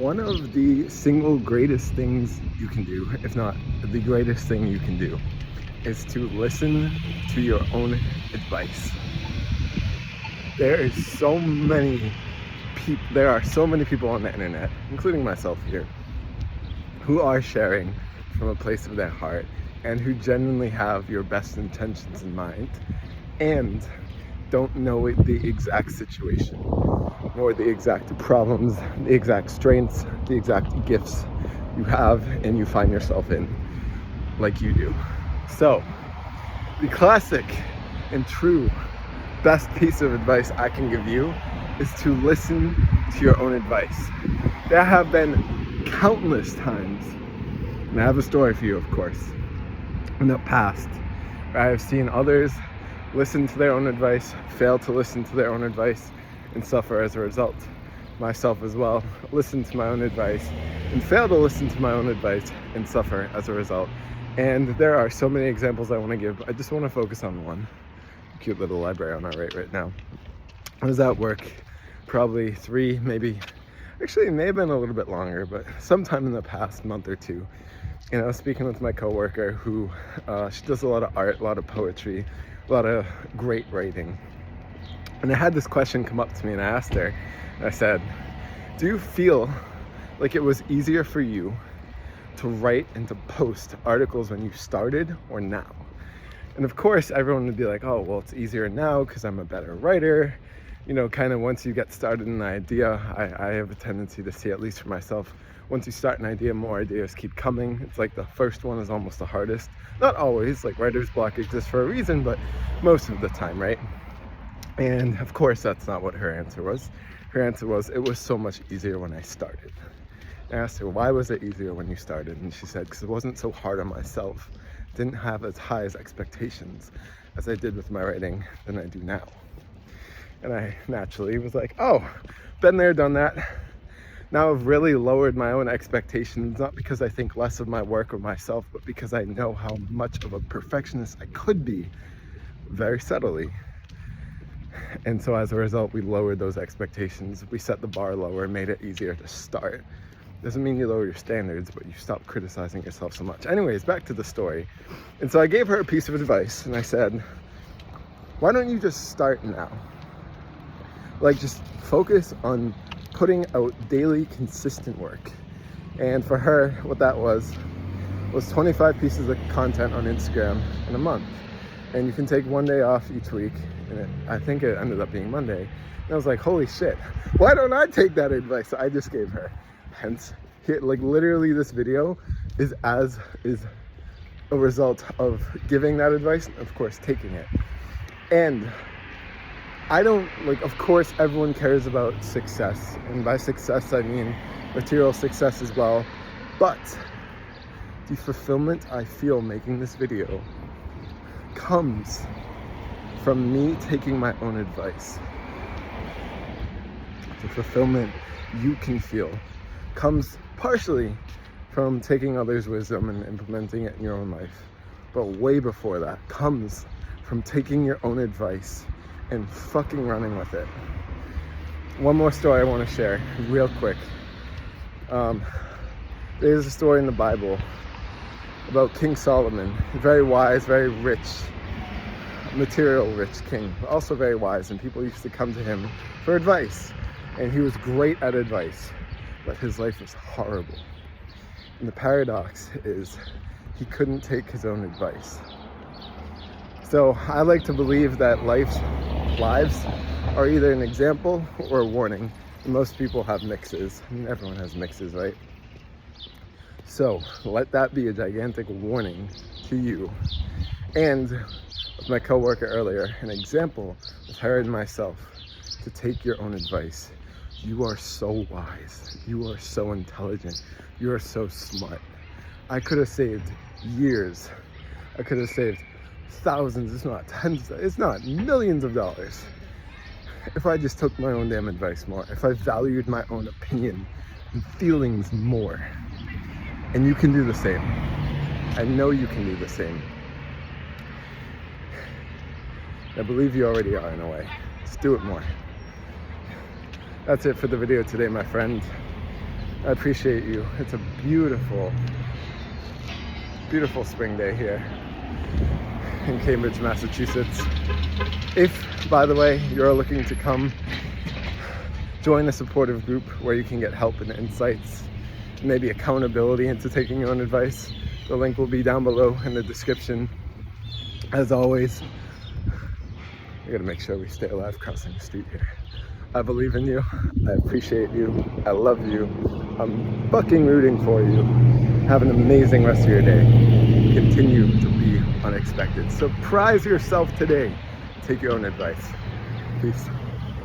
One of the single greatest things you can do, if not the greatest thing you can do, is to listen to your own advice. There are so many people on the internet, including myself here, who are sharing from a place of their heart and who genuinely have your best intentions in mind and don't know the exact situation or the exact problems, the exact strengths, the exact gifts you have and you find yourself in, like you do. So, the classic and true best piece of advice I can give you is to listen to your own advice. There have been countless times, and I have a story for you, of course, in the past, where I have seen others listen to their own advice, fail to listen to their own advice, and suffer as a result. Myself as well, listen to my own advice and fail to listen to my own advice and suffer as a result. And there are so many examples I want to give. I just want to focus on one. Cute little library on our right now. I was at work probably it may have been a little bit longer, but sometime in the past month or two. And I was speaking with my coworker who, she does a lot of art, a lot of poetry, a lot of great writing. And I had this question come up to me and I asked her, I said, do you feel like it was easier for you to write and to post articles when you started or now? And of course, everyone would be like, oh, well, it's easier now because I'm a better writer. You know, kind of once you get started in an idea, I have a tendency to see, at least for myself, once you start an idea, more ideas keep coming. It's like the first one is almost the hardest. Not always, like writer's block exists for a reason, but most of the time, right? And of course, that's not what her answer was. Her answer was, it was so much easier when I started. I asked her, why was it easier when you started? And she said, because it wasn't so hard on myself. Didn't have as high as expectations as I did with my writing than I do now. And I naturally was like, oh, been there, done that. Now I've really lowered my own expectations, not because I think less of my work or myself, but because I know how much of a perfectionist I could be, very subtly. And so as a result, we lowered those expectations. We set the bar lower, made it easier to start. Doesn't mean you lower your standards, but you stop criticizing yourself so much. Anyways, back to the story. And so I gave her a piece of advice and I said, why don't you just start now? Like, just focus on putting out daily, consistent work. And for her, what that was 25 pieces of content on Instagram in a month. And you can take one day off each week. And I think it ended up being Monday. And I was like, holy shit, why don't I take that advice I just gave her? Hence, here, like literally this video is a result of giving that advice and of course taking it. And I don't, of course everyone cares about success. And by success, I mean material success as well. But the fulfillment I feel making this video comes from me taking my own advice. The fulfillment you can feel comes partially from taking others' wisdom and implementing it in your own life. But way before that comes from taking your own advice and fucking running with it. One more story I want to share real quick. There's a story in the Bible about King Solomon, a very wise, very rich, material rich king, but also very wise, and people used to come to him for advice. And he was great at advice, but his life was horrible. And the paradox is he couldn't take his own advice. So I like to believe that lives are either an example or a warning. And most people have mixes. I mean, everyone has mixes, right? So let that be a gigantic warning to you. And with my coworker earlier, an example of her and myself to take your own advice. You are so wise. You are so intelligent. You are so smart. I could have saved years. I could have saved thousands, if not tens, if not millions of dollars if I just took my own damn advice more, if I valued my own opinion and feelings more. And you can do the same. I know you can do the same. I believe you already are in a way. Just do it more. That's it for the video today, my friend. I appreciate you. It's a beautiful, beautiful spring day here in Cambridge, Massachusetts. If, by the way, you're looking to come join a supportive group where you can get help and insights, maybe accountability into taking your own advice, the link will be down below in the description. As always, we gotta make sure we stay alive crossing the street here. I believe in you. I appreciate you. I love you. I'm fucking rooting for you. Have an amazing rest of your day. Continue to be unexpected. Surprise yourself today. Take your own advice. Peace.